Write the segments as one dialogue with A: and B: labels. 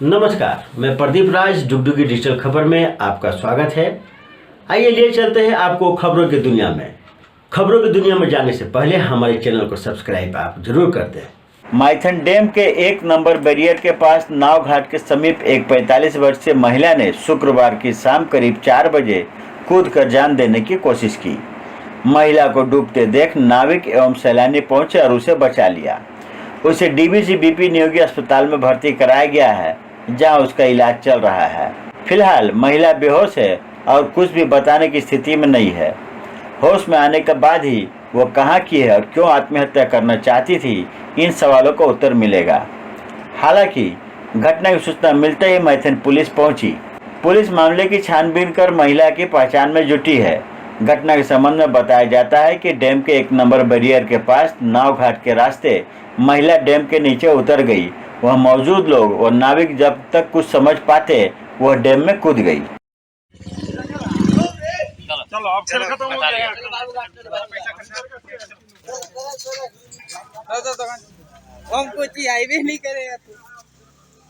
A: नमस्कार, मैं प्रदीप राज डुगडुगी डिजिटल खबर में आपका स्वागत है। आइए लिए चलते हैं आपको खबरों की दुनिया में। खबरों की दुनिया में जाने से पहले हमारे चैनल को सब्सक्राइब आप जरूर कर दें। माइथन डैम के 1 नंबर बैरियर के पास नाव घाट के समीप एक 45 वर्षीय महिला ने शुक्रवार की शाम करीब 4 बजे कूद कर जान देने की कोशिश की। महिला को डूबते देख नाविक एवं सैलानी पहुंचे और उसे बचा लिया। उसे डीबीसी बीपी नियोगी अस्पताल में भर्ती कराया गया है, जहां उसका इलाज चल रहा है। फिलहाल महिला बेहोश है और कुछ भी बताने की स्थिति में नहीं है। होश में आने के बाद ही वो कहां की है और क्यों आत्महत्या करना चाहती थी, इन सवालों का उत्तर मिलेगा। हालांकि घटना की सूचना मिलते ही मैथन पुलिस पहुंची। पुलिस मामले की छानबीन कर महिला की पहचान में जुटी है। घटना के संबंध में बताया जाता है कि डैम के 1 नंबर बैरियर के पास नाव घाट के रास्ते महिला डैम के नीचे उतर गई। वह मौजूद लोग और नाविक जब तक कुछ समझ पाते वह डैम में कूद गई।
B: चलो अब खेल खत्म हो गया।
C: हम कुछ हाईवे नहीं करेगा तू।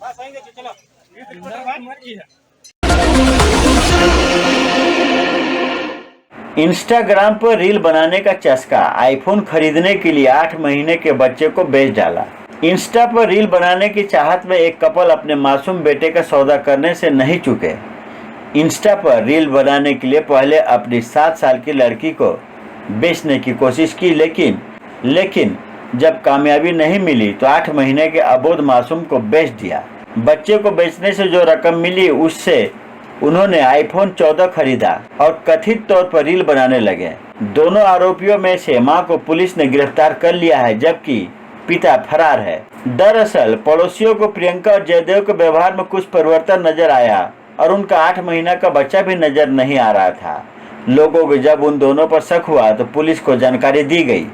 B: बस आएंगे चलो।
A: इंस्टाग्राम पर रील बनाने का चस्का, आईफोन खरीदने के लिए 8 महीने के बच्चे को बेच डाला। इंस्टा पर रील बनाने की चाहत में एक कपल अपने मासूम बेटे का सौदा करने से नहीं चूके। इंस्टा पर रील बनाने के लिए पहले अपनी 7 साल की लड़की को बेचने की कोशिश की, लेकिन जब कामयाबी नहीं मिली तो 8 महीने के अबोध मासूम को बेच दिया। बच्चे को बेचने से जो रकम मिली उससे उन्होंने आईफोन 14 खरीदा और कथित तौर पर रील बनाने लगे। दोनों आरोपियों में से मां को पुलिस ने गिरफ्तार कर लिया है, जबकि पिता फरार है। दरअसल पड़ोसियों को प्रियंका और जयदेव के व्यवहार में कुछ परिवर्तन नजर आया और उनका 8 महीना का बच्चा भी नजर नहीं आ रहा था। लोगों को जब उन दोनों पर शक हुआ तो पुलिस को जानकारी दी गई।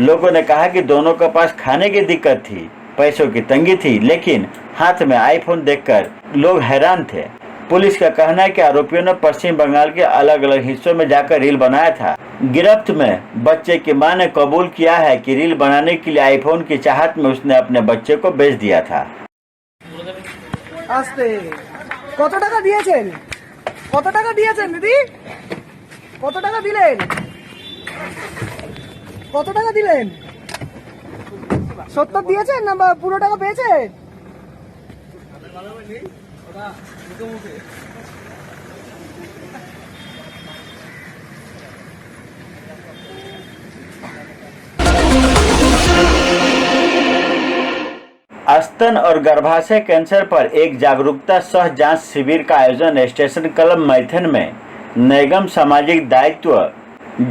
A: लोगों ने कहा कि दोनों के पास खाने की दिक्कत थी, पैसों की तंगी थी, लेकिन हाथ में आईफोन देखकर लोग हैरान थे। पुलिस का कहना है कि आरोपियों ने पश्चिम बंगाल के अलग अलग हिस्सों में जाकर रील बनाया था। गिरफ्त में बच्चे की मां ने कबूल किया है कि रील बनाने के लिए आईफोन की चाहत में उसने अपने बच्चे को बेच दिया था।
C: কত টাকা দিয়েছেন? কত টাকা দিয়েছেন দিদি? কত টাকা দিলেন? কত টাকা দিলেন? 70 দিয়েছেন না পুরো টাকা পেয়েছেন?
A: स्तन और गर्भाशय कैंसर पर एक जागरूकता सह जांच शिविर का आयोजन स्टेशन क्लब मैथन में निगम सामाजिक दायित्व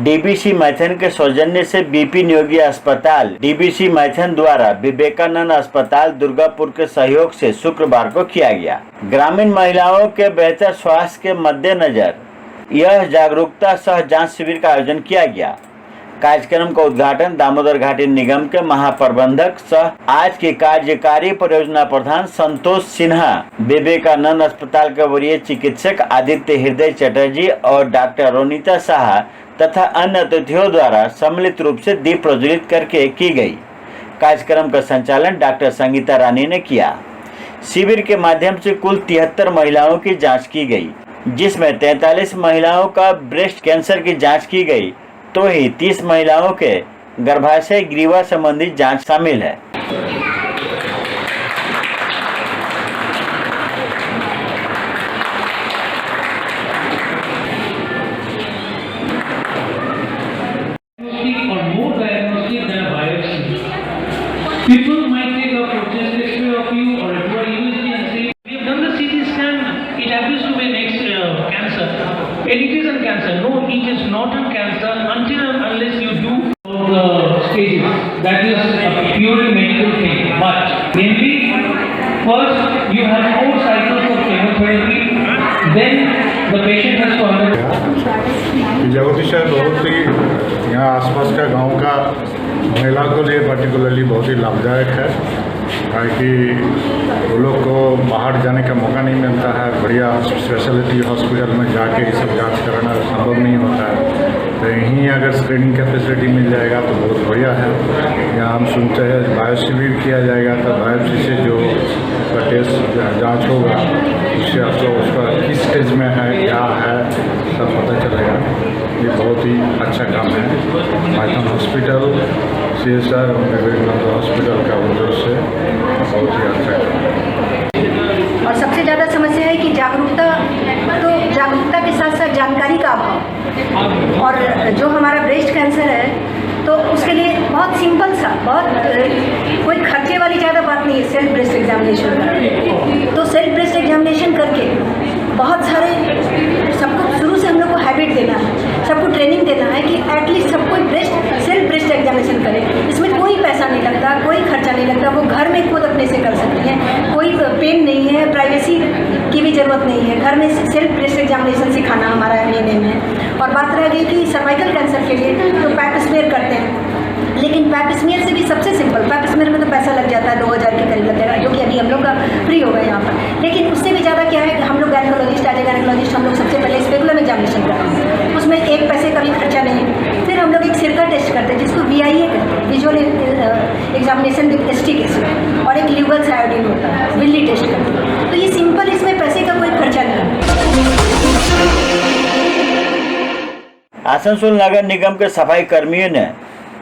A: डीबीसी मैथन के सौजन्य से बीपी नियोगी अस्पताल डीबीसी मैथन द्वारा विवेकानंद अस्पताल दुर्गापुर के सहयोग से शुक्रवार को किया गया। ग्रामीण महिलाओं के बेहतर स्वास्थ्य के मद्देनजर यह जागरूकता सह जांच शिविर का आयोजन किया गया। कार्यक्रम का उद्घाटन दामोदर घाटी निगम के महाप्रबंधक सह आज के कार्यकारी परियोजना प्रधान संतोष सिन्हा, विवेकानंद अस्पताल के वरीय चिकित्सक आदित्य हृदय चटर्जी और डॉक्टर रोनिता शाह तथा अन्य अतिथियों द्वारा सम्मिलित रूप से दीप प्रज्वलित करके की गई। कार्यक्रम का संचालन डॉक्टर संगीता रानी ने किया। शिविर के माध्यम से कुल 73 महिलाओं की जांच की गई, जिसमें 43 महिलाओं का ब्रेस्ट कैंसर की जांच की गई, तो ही 30 महिलाओं के गर्भाशय ग्रीवा संबंधी जांच शामिल है।
D: People might take a protest X-ray of you or do a USG and say, we have done the CT scan, it happens to be an cancer. And it is a cancer. No, it is not a cancer until and unless you do the stages. That is a purely medical thing. But mainly, first you have 4 cycles of chemotherapy, then the patient has to undergo.
E: जगती शहर बहुत ही यहाँ आसपास का गांव का महिला को लिए पर्टिकुलरली बहुत ही लाभदायक है, ताकि वो लोग को बाहर जाने का मौका नहीं मिलता है। बढ़िया स्पेशलिटी हॉस्पिटल में जाके ये सब जांच कराना संभव नहीं होता है, तो यहीं अगर स्क्रीनिंग का फैसिलिटी मिल जाएगा तो बहुत बढ़िया है। यहाँ हम सुनते हैं बायो शिविर किया जाएगा, तो बायोप्सी से जो उसका टेस्ट जांच होगा, उससे आपको उसका किस स्टेज में है, क्या है, सब पता चलेगा। ये बहुत ही अच्छा काम है। माइथन हॉस्पिटल, CSR और विवेकानंद हॉस्पिटल का उधर से बहुत ही अच्छा है।
F: और सबसे ज़्यादा समस्या है कि जागरूकता के साथ साथ जानकारी का अभाव। और जो हमारा ब्रेस्ट कैंसर है तो उसके लिए बहुत सिंपल सा, बहुत कोई खर्चे वाली ज़्यादा बात नहीं है, सेल्फ ब्रेस्ट एग्जामिनेशन का। तो सेल्फ ब्रेस्ट एग्जामिनेशन करके बहुत सारे, सबको शुरू से हम लोग को हैबिट देना है, सबको ट्रेनिंग देना है कि एटलीस्ट सबको सेल्फ ब्रेस्ट एग्जामिनेशन करें। इसमें कोई पैसा नहीं लगता, कोई खर्चा नहीं लगता, वो घर में खुद अपने से कर सकती हैं, कोई पेन नहीं है, प्राइवेसी की भी ज़रूरत नहीं है। घर में सेल्फ ब्रेस्ट एग्जामिनेशन सिखाना हमारा एम है। और बात रह गई कि सर्वाइकल कैंसर के लिए तो पैप स्मेयर करते हैं, लेकिन पैप स्मेयर से भी सबसे सिंपल, पैप स्मेयर में तो पैसा लग जाता है 2000 के करीब लगेगा, जो कि अभी हम लोग का फ्री होगा यहाँ पर। लेकिन उससे भी ज़्यादा क्या है कि हम लोग गायनेकोलॉजिस्ट, एज ए गायनेकोलॉजिस्ट हम लोग सबसे पहले स्पेकुलम एग्जामिनेशन करते हैं, उसमें एक पैसे का भी खर्चा नहीं। फिर हम लोग एक सिरका टेस्ट करते हैं जिसको VIA कहते हैं, visual examination with acetic acid, और एक ल्यूगल आयोडीन होता है, विल्ली टेस्ट करते हैं। तो ये सिंपल, इसमें पैसे का कोई खर्चा नहीं है।
A: आसनसोल नगर निगम के सफाई कर्मियों ने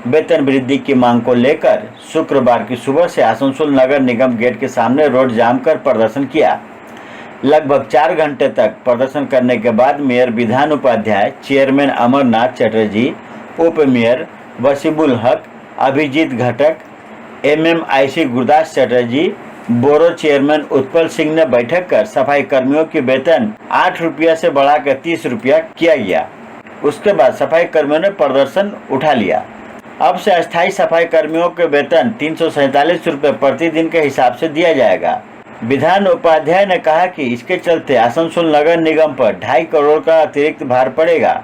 A: वेतन वृद्धि की मांग को लेकर शुक्रवार की सुबह से आसनसोल नगर निगम गेट के सामने रोड जाम कर प्रदर्शन किया। लगभग 4 घंटे तक प्रदर्शन करने के बाद मेयर विधान उपाध्याय, चेयरमैन अमरनाथ चटर्जी, उप मेयर वसीबुल हक, अभिजीत घटक, MMIC Gurdas Chatterjee, borough chairman Utpal Singh ने बैठक कर सफाई कर्मियों की वेतन 8 रुपया से बढ़ाकर 30 रुपया किया गया। उसके बाद सफाई कर्मियों ने प्रदर्शन उठा लिया। अब से अस्थायी सफाई कर्मियों के वेतन 347 रुपये प्रतिदिन के हिसाब से दिया जाएगा। विधान उपाध्याय ने कहा कि इसके चलते आसनसोल नगर निगम पर 2.5 करोड़ का अतिरिक्त भार पड़ेगा।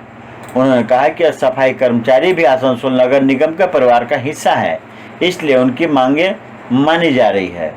A: उन्होंने कहा कि सफाई कर्मचारी भी आसनसोल नगर निगम के परिवार का हिस्सा है, इसलिए उनकी मांगे मानी जा रही है।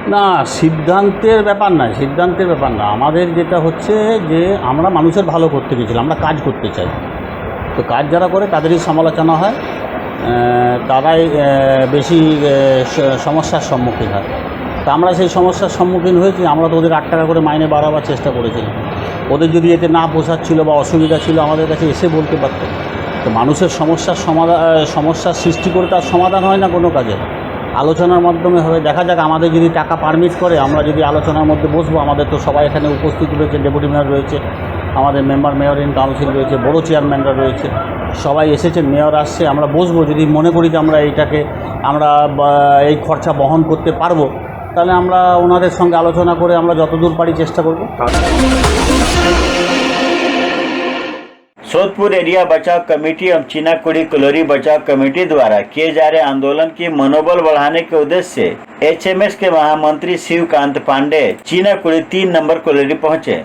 G: না, সিদ্ধান্তের ব্যাপার না, আমাদের যেটা হচ্ছে যে আমরা মানুষের ভালো করতে গেছিলাম, আমরা কাজ করতে চাই। তো কাজ যারা করে তাদেরই সমালোচনা হয়, তারাই বেশি সমস্যার সম্মুখীন হয়। তা আমরা সেই সমস্যার সম্মুখীন হয়েছি। আমরা তো ওদের 8 টাকা করে মাইনে বাড়াবার চেষ্টা করেছিলাম। ওদের যদি এতে না পোষাচ্ছিল বা অসুবিধা ছিল আমাদের কাছে এসে বলতে পারত। তো মানুষের সমস্যার সৃষ্টি করে তার সমাধান হয় না কোনো কাজে, আলোচনার মাধ্যমে হবে। দেখা যাক, আমাদের যদি টাকা পারমিট করে আমরা যদি আলোচনার মধ্যে বসবো। আমাদের তো সবাই এখানে উপস্থিত রয়েছে, ডেপুটি মেয়র রয়েছে, আমাদের মেয়র ইন কাউন্সিল রয়েছে, বড় চেয়ারম্যানরা রয়েছে, সবাই এসেছেন, মেয়র আসছে। আমরা বসবো, যদি মনে করি যে আমরা এই খরচা বহন করতে পারবো, তাহলে আমরা ওনাদের সঙ্গে আলোচনা করে আমরা যতদূর পারি চেষ্টা করব।
A: सोदपुर एरिया बचाव कमेटी एवं चीनाकुड़ी कलोरी बचाव कमेटी द्वारा किए जा रहे आंदोलन की मनोबल बढ़ाने के उद्देश्य से HMS के महामंत्री शिवकांत पांडे चीनाकुड़ी 3 नंबर कलोरी पहुंचे,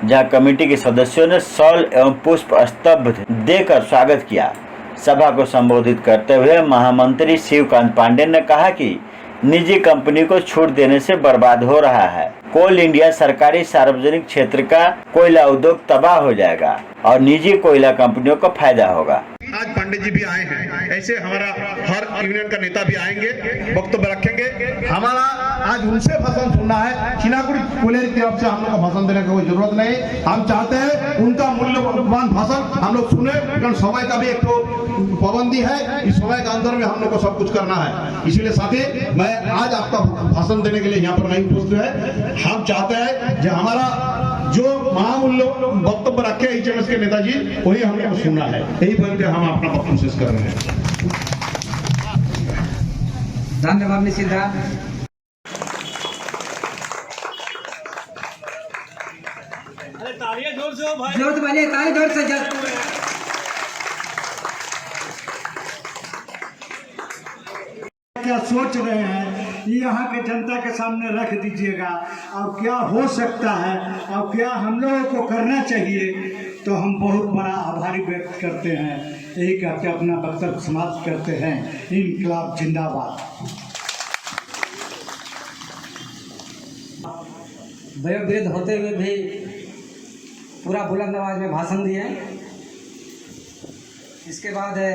A: जहां कमेटी के सदस्यों ने शॉल एवं पुष्प स्तंभ देकर स्वागत किया। सभा को संबोधित करते हुए महामंत्री शिवकांत पांडे ने कहा कि निजी कंपनी को छूट देने से बर्बाद हो रहा है। कोल इंडिया सरकारी सार्वजनिक क्षेत्र का कोयला उद्योग तबाह हो जाएगा और निजी कोयला कंपनियों को फायदा होगा।
H: आज पांडे जी भी आए हैं, ऐसे हमारा हर यूनियन का नेता भी आएंगे, वक्तव्य रखेंगे। हमारा आज उनसे भाषण सुनना है, चीनाकुड़ी कोयले की तरफ से हम लोग को भाषण देने की कोई जरूरत नहीं। हम चाहते हैं उनका मूल्यवान भाषण हम लोग सुने, कारण समय का भी एक तो पाबंदी है, इस समय के अंदर में हम लोग को सब कुछ करना है। इसीलिए साथी मैं आज आपका भाषण देने के लिए यहाँ पर नहीं उपस्थित है। हम चाहते हैं कि हमारा जो महामूल्य वक्तव्य रखे HMS के नेताजी, वही हम लोग को सुनना है। यही बोल के हम अपना वक्तव्य शेष कर रहे हैं।
C: धन्यवाद निशिता।
B: जोर से हो भाई।
C: जोर से बोलिए, जोर से
I: क्या सोच रहे हैं यहाँ के जनता के सामने रख दीजिएगा, और क्या हो सकता है और क्या हम लोगों को करना चाहिए, तो हम बहुत बड़ा आभारी व्यक्त करते हैं। यही कहते अपना वक्तव्य समाप्त करते हैं। इनकलाब जिंदाबाद।
C: वयोवृद्ध होते हुए भी पूरा बुलंद आवाज में भाषण दिए। इसके बाद है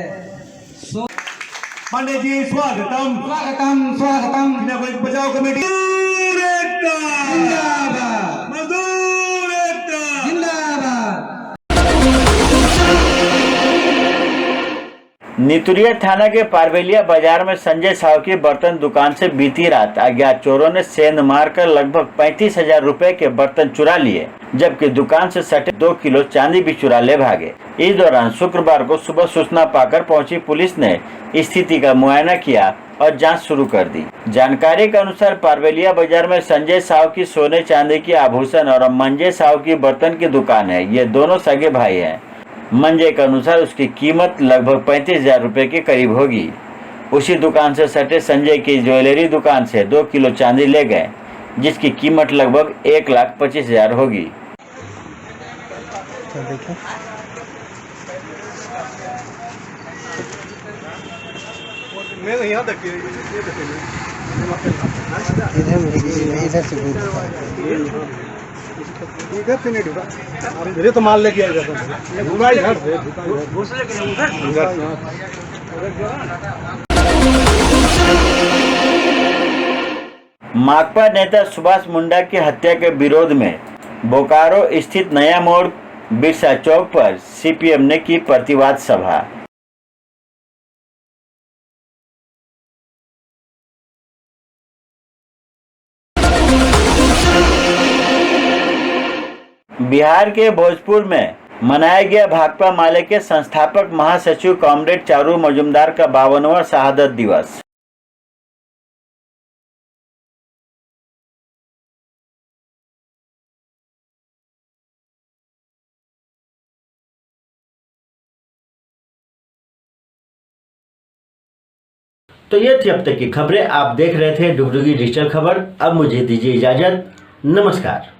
I: पांडे जी स्वागतम
C: स्वागतम स्वागतम।
I: बचाओ कमेटी
C: जिंदाबाद
I: मजदूर एकता।
C: जिंदाबाद।
A: नितुरिया थाना के पारवेलिया बाजार में संजय साहू की बर्तन दुकान से बीती रात अज्ञात चोरों ने सेंध मारकर लगभग 35,000 रुपए के बर्तन चुरा लिए, जबकि दुकान से सटे 2 किलो चांदी भी चुरा ले भागे। इस दौरान शुक्रवार को सुबह सूचना पाकर पहुंची पुलिस ने स्थिति का मुआयना किया और जांच शुरू कर दी। जानकारी के अनुसार पारवेलिया बाजार में संजय साहू की सोने चांदी की आभूषण और मंजे साहू की बर्तन की दुकान है। ये दोनों सगे भाई हैं। मंजे के अनुसार उसकी कीमत लगभग 35,000 रुपए के करीब होगी। उसी दुकान से सटे संजय की ज्वेलरी दुकान से 2 किलो चांदी ले गए, जिसकी कीमत लगभग 1,25,000 होगी।
I: इधर से नहीं ढूंढा, मुझे तो माल लेके आएगा
A: माकपा नेता सुभाष मुंडा की हत्या के विरोध में बोकारो स्थित नया मोड़ बिरसा चौक पर सीपीएम ने की प्रतिवाद सभा। बिहार के भोजपुर में मनाया गया भाकपा माले के संस्थापक महासचिव कॉमरेड चारू मजुमदार का 52वां शहादत दिवस। तो ये थी अब तक की खबरें। आप देख रहे थे डुगडुगी डिजिटल खबर। अब मुझे दीजिए इजाजत। नमस्कार।